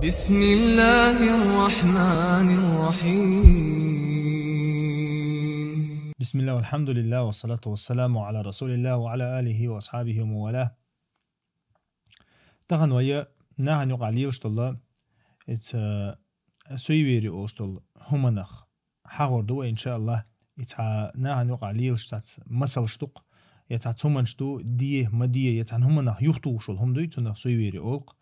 بسم الله الرحمن الرحيم. بسم الله والحمد لله والصلاة والسلام على رسول الله وعلى آله وأصحابه وموالاه. تغن ويا نهن يقعليل شتلا إتس سويري أوشتل همنخ حاور دو إن شاء الله إتها نهن يقعليل شتات مسل شتوق يتها تمن شتو ديه مديه يتها همنخ يختو شل هم دوي تنخ سويري أولق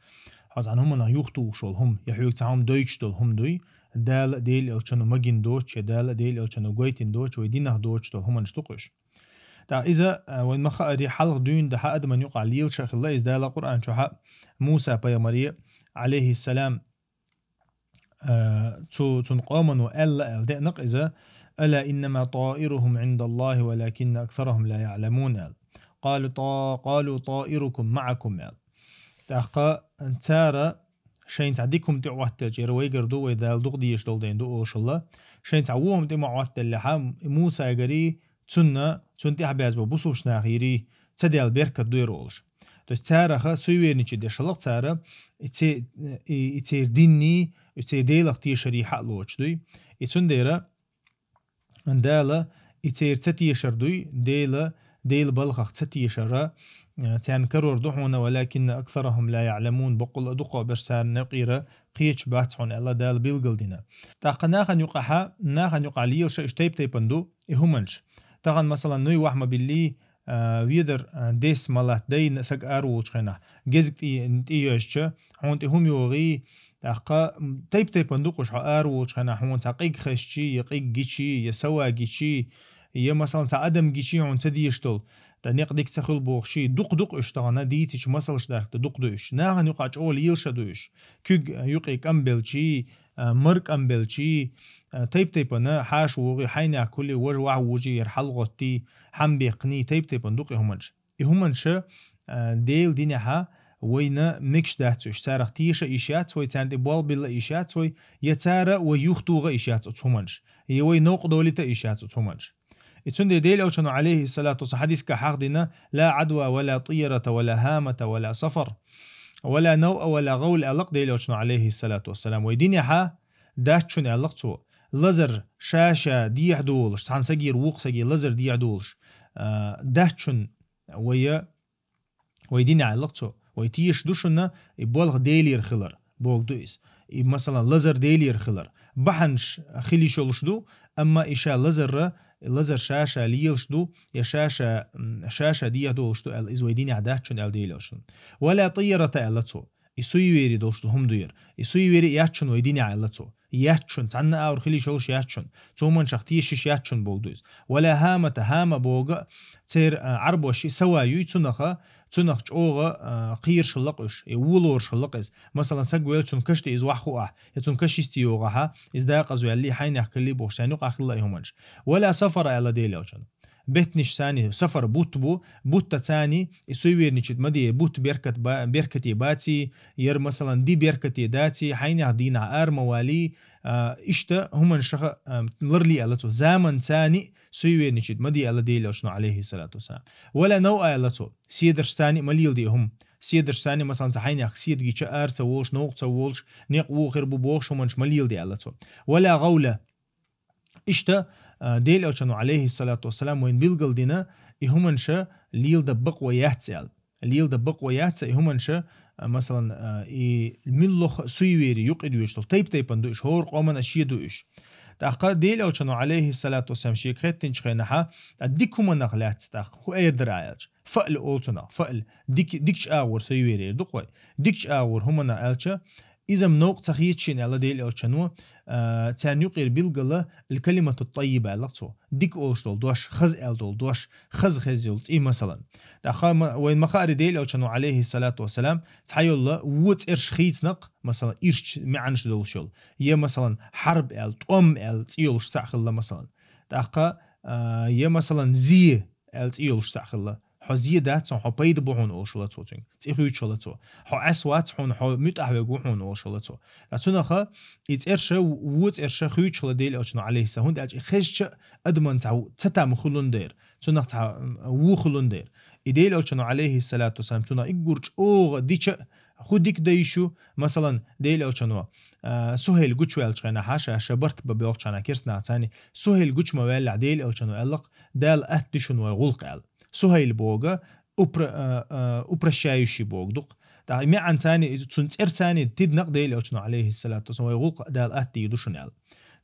حاز عن همنخ يختو شل هم يحيوك تعهم دويشتل هم دوي دال ديل الچنو مگين دوچ دال ديل الچنو گويتين دوچ ويدينه دوچ تو همن شتوقش دا إذا وين مخاري حلق دون ده حد من يقع ليل شيخ الله إذا دال القرآن شو حق موسى بيامري عليه السلام تنقامن وألا الدنق إذا ألا إنما طائرهم عند الله ولكن أكثرهم لا يعلمون قالوا طائركم معكم تحقا تارى شين تعديكم تعوات جير ويقردو ويدال دغديش دولدين دو الله شين تعوهم تمعوات اللحام موسى يقري تنتي حباز ببصوش ناخيري تدال بيركة دوير أولش دوش تارخا سوير نيشي دي شلق تارا يتير ديني يتير ديلق تي شريحة لوش دوي يتون ديرا اندالا يتير تتيشر دوي ديل بلخخ تتيشر تان كرور دحونا ولكن أكثرهم لا يعلمون بقول دقوا برسان نقيرة قيش باتحون الله دال بيلقلدنا تاقا ناخن يقع ليل شا اشتايب تيبندو إهمنش تاقا مثلا نوي وحما باللي ويدر ديس مالات دي ساق أروج خينا جزك تيوشش هون تهم يوغي تاقا تيبندو قش أروج خينا هون تاقيق خششي يقيق جيشي يسوا جيشي يا مثلا تعدم جيشي هون تديشتول تنيق ديك سخل بوخشي دق اشتغنا ديتش مسلش دارك دق دوش ناهن يقع اول يلش دوش كوج يقي كمبلشي مرك امبلشي تيب حاش وغي حين كل وجه وجي يرحلغتي حم بيقني تيب ندق همنش ديل دينها وينا ميكش داتش سارخ تيش إشيات وي تاندي بول بلا إشيات وي يتارا ويختوغ إشيات همنش يوي نوق دولتا إشيات همنش يتون ديل أوشنو عليه الصلاة والسلام حديث كحقدنا لا عدوى ولا طيرة ولا هامة ولا سفر ولا نوء ولا غول ألق ديل أوشنو عليه الصلاة والسلام ويديني حا داتشون ألقتو لزر شاشة ديع دولش سان سجير ووق سجير لزر ديع دولش داتشون ويديني ألقتو ويتيش دوشنا يبولغ ديلير خلر بوغ دويس مثلا لزر ديلير خلر بحنش خلي شولش دو أما إشا لزر شاشة ليلشدو يا شاشة دي دوشتو ال إزويديني عداتشون ال ديلوشن ولا طيرة ألتو يسويري دوشتو هم دوير يسويري ياتشون ويديني علتو ياتشون تعنا أور خلي شوش ياتشون تومن شختيش ياتشون بوغدوز ولا هامة بوغ تير عربوشي سوايو تنخ جوغا قير شلقش يولور شلقز مثلا سقويل تون كشتي إز وحخوح يتون كشيستي يوغها إز داقزو يلي حين يحكي لي بوش يعني قاخ الله يهمنش ولا سفر ألا ديلوشن بيتنش ثاني سفر بوت ثاني يسوير نشيت مدي بوت بيركتي باتي ير مثلا دي بيركتي داتي حين يهدينا ار موالي اشتا هم شخ لرلي ألتو زمن ثاني سوير نشيت مدي ألا ديلوشن عليه الصلاة والسلام ولا نوع ألتو سيدرش ثاني مليل دي هم سيدرش ثاني مثلا حين يخ سيد جيش ار تولش نوق تولش نيق وغير بوخش ومنش مليل دي ألتو ولا غولة اشتا ديل أوشنو عليه الصلاة والسلام وين بيلقل دينا إهمنشا ليل دبق وياتسال ليل دبق وياتسال إهمنشا مثلا الملخ سويويري يقعد يشتل تيب اندوش هور قومن أشيدوش تاقا ديل أوشنو عليه الصلاة والسلام شيكريتين شخينها أديكم نغلات تاق هو أيردر عالج فأل أولتنا فأل ديكش آور سويويري دقوي ديكش آور همنا ألشا إذا منوق تخيتشين على ديل أوشنو تان يقير بيلقلا الكلمة الطيبة لقطو ديك أولشتول دوش خز ألدول دوش خز يولت إيه مثلا وين مخاري ديل أوشنو عليه الصلاة والسلام تحيو الله ووت إرش خيتنق مثلا إرش معنش دولشول يا مثلا حرب ألت ألت إيولش تعخل مثلا تاقا يا مثلا زي ألت إيولش تعخل حزيه داتون حو بيد بوحون أوشلاتو تين تيخيو شلاتو حو أسوات حون حو متأهل بوحون أوشلاتو لاتونخا إتأرشة ووت أرشة خيو شلا ديل أوشنا عليه سهون دالج خشة أدمن تعو تتام خلون دير تونخ تعو وو خلون دير إديل ألشانو عليه الصلاة والسلام تونا إجورج أو ديش خودك دايشو مثلا ديل ألشانو سهيل جوش والشنا حاشا شبرت ببيوقشنا كيرسنا ثاني سهيل جوش موال عديل ألشانو ألق دال أهتشون وغلق أل سهيل بوجا أبرشايشي بوجدق تا معن ثاني تنتر ثاني تدنق ديل ألشانو عليه الصلاة والسلام وغلق دال أهتي يدوشون أل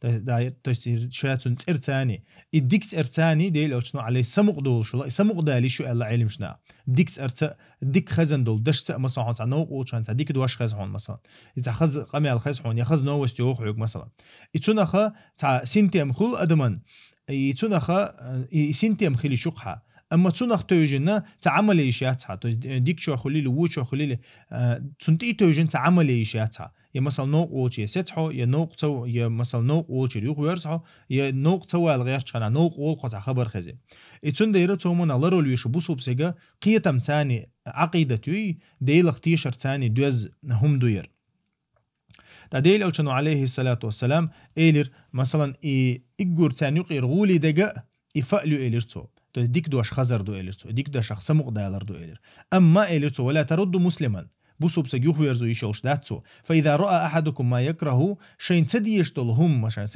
دا تشتير شاتون إرتاني الديكس إرتاني ديل أوشنو عليه سمق دول شو لا سمق دالي شو الله علم شنا ديكس إرت ديك خزن دول دش مثلا عن نوع وشان ديك دوش خزحون مثلا إذا خز قمي الخزحون يخز نوع وستيوخ يوق مثلا يتونخا تاع سنتيم خل أدمن يتونخا سنتيم خلي شقحة أما تونخ توجنا تعمل إشياء ديك شو خليل وشو خليل تنتي توجن تعمل إشياء يا مثلا نوع وجه ستحو يا نوع تو يا مثلا نوع وجه يخ ورسحو يا نوع تو الغير شنا نوع قول قطع خبر خزي يتون دايره تومن الله رول يشو بوسوب سجا قيتم ثاني عقيدتي ديل اختيشر ثاني دوز هم دوير ديل أوشنو عليه الصلاة والسلام إيلر مثلا إيجور ثاني يقيرغولي دجا يفعلوا إيلر تو ديك دوش خزر دو إيلر تو ديك دوش شخص مقدار دو إيلر أما إيلر تو ولا ترد مسلما بوسوب سجوه ويرزو يشوش داتسو فإذا رأى أحدكم ما يكره شين تدي يشتلهم مشان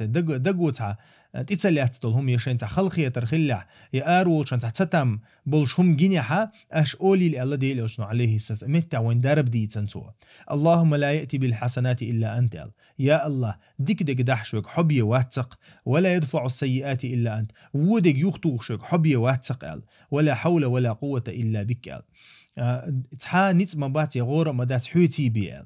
دقو تاع تتسلي تلهم يشين تاع خلقية ترخلع يارو شان تاع تتم بولشهم جنيحة أش أولي لألا دي لأشنو عليه الساس متى وين دارب دي تنسوه اللهم لا يأتي بالحسنات إلا أنت يا الله ديك دحشوك حبي واتق ولا يدفع السيئات إلا أنت ودك يخطوشك حبي واتق ولا حول ولا قوة إلا بك تحا نيت مبات يغور مدات حوتي بيال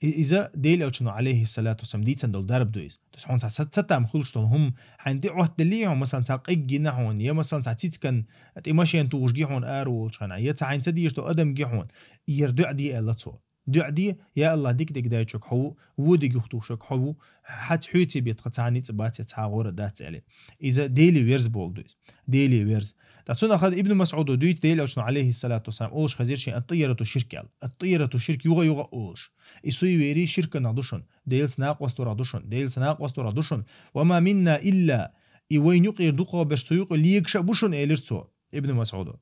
إذا ديل أوشنو عليه الصلاة والسلام ديتن دول دارب دويس تسحون تاع ستام خلشتون هم عندي عهد دليهم مثلا تاع قيجنحون يا مثلا تاع تيتكن تيماشين توجيحون ارو شنا يا تاع عين تديشتو ادم جيحون يردع دي الاتو دعدي يا الله ديك دايتشك حو ودي يختوشك حو حت حوتي بيت قطعني تبات تاع غور دات عليه إذا ديلي ويرز بولدويس ديلي ويرز تاسون أخذ ابن مسعود ودويت ديل أوشنو عليه الصلاة والسلام أوش خزير شيء الطيرة شركة الطيرة شرك يوغا أوش يسوي ويري شركة نادوشن ديل سناق وسترادوشن ديل سناق وسترادوشن وما منا إلا إوين يقير دقوا باش تيوق ليكش بوشن إليرتو ابن مسعود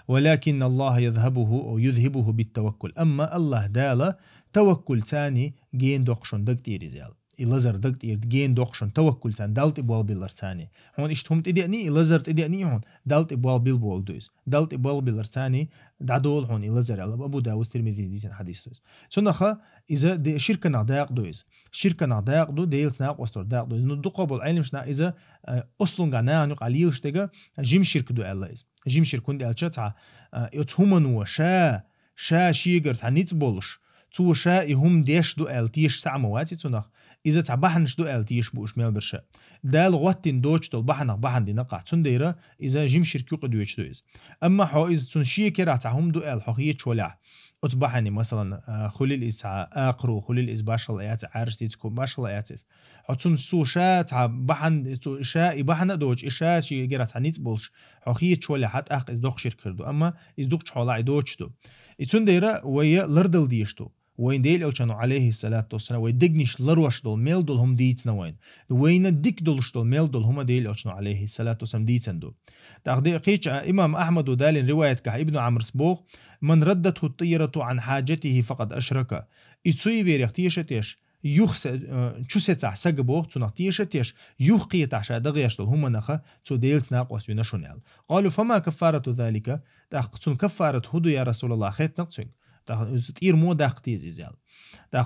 ولكن الله يذهبه أو يذهبه بالتوكل أما الله دالا توكل ثاني جين دوقشن دقتير زيال إلازر دقتير جين دوقشن توكل ثاني دالت إبوال بيلر ثاني هون إشتهم تدعني إلازر تدعني هون دالت إبوال بيلبول دويس دالت إبوال بيلر ثاني دعدول هون إلازر على أبو داوود ترمذي ديسن حديث دويس سنخا إذا دي شركة نعداق دويس شركة نعداق دو ديل سناق وستر داق دويس ندقوا بالعلم شنا إذا أصلاً قناع نق عليه تجا جيم شركة دو الله إز جيم شركون دي ألشتها يتهمنوا شا شيجر ثانيت بولش تو شا يهم ديش دو ألتيش سعمواتي تنخ إذا تعبحنش دو ألتيش بوش ميل برشا دال غوتين دوش دول بحن دي نقع تنديرة إذا جيم شركة قدويش دويز أما حو إذا تنشيه كرا تعهم دو أل حقية شولع أتبحني مثلا خليل إسعى آقرو خليل إس باشل آيات عارش تيتكو باشل آيات حتون سو شات بحن شا يبحن دوج إشا شي جرات عنيت بولش حقية شولع حتى أخ إز دوخ شركة دو أما إز دوخ شولع دوش دو تنديرة ويا لردل ديشتو وين ديل أوشانو عليه الصلاة والسلام ويدقنيش لروش دول ميل دول هم ديتنا وين ديك دولش دول ميل دول هم ديل أوشانو عليه الصلاة والسلام ديتن دول تقدير قيش إمام أحمد ودال رواية كح ابن عمرو سبوغ من ردته الطيرة عن حاجته فقد أشرك إتسوي بيريختيشتيش يخس تشوسة سجبوه تناقتيشتيش يخقي تعشى دغيش دول هم نخا تو ديلت ناقوس ينشونيال قالوا فما كفارة ذلك تقتن كفارة هدو يا رسول الله خيط نقتن تطير مو داقتيز زيال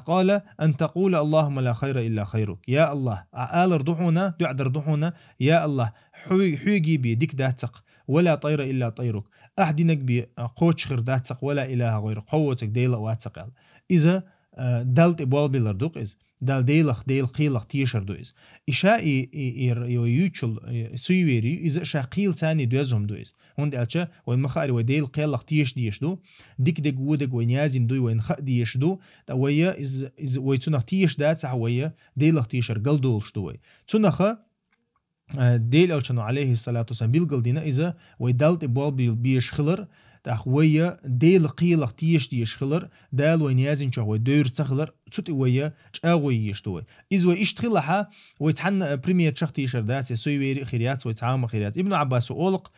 قال أن تقول اللهم لا خير إلا خيرك يا الله آل ردحونا دعد ردحونا يا الله حويجي بي ديك داتق ولا طير إلا طيرك أحدنك بي قوتش خير داتق ولا إله غير قوتك ديلا واتق إذا دالت إبوال بيلردوك إز دال ديلخ ديل قيلخ تيشر دويز إشاء يوتشل سويري إذا إشاء قيل ثاني دوزهم دويز هون دالشا وين مخاري وديل قيلخ تيش ديش دو ديك ديك ودك وين يازين دوي وين خق ديش دو ويا إز ويتونخ تيش داتسع ويا ديلخ تيشر قل دولش دوي تونخ ديل أوشانو عليه الصلاة والسلام بيلقل دينا إذا ويدالت إبوال بيش خلر تأخوية ديل قيلق تيش خلر دال وينيازن شو دور تخلر تسوت ويا تأوي يشتوي إذا إيش تخلها ويتحن بريمير شختي شردات يسوي خيريات ويتعامل خيريات ابن عباس أولق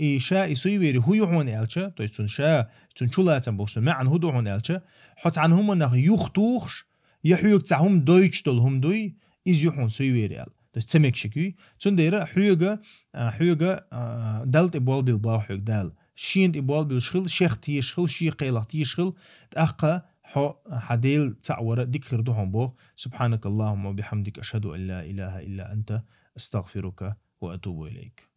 إيشاء يسوي هو يهون ألشة تو يسون شاء يسون شولا تنبوش ما عن هدو هون ألشة حط عنهم أنه يختوخش يحيوك تعهم دويتش دولهم دوي إز يهون سوي ريال تسمك شكوي تندير حيوغا دالت إبوال بالباو حيوغ دال شين إبوال بالشخل شيخ تيشخل شي قيلة تيشخل تأخى حديل تعور ذكر دهم بو سبحانك اللهم وبحمدك أشهد أن لا إله إلا أنت أستغفرك وأتوب إليك.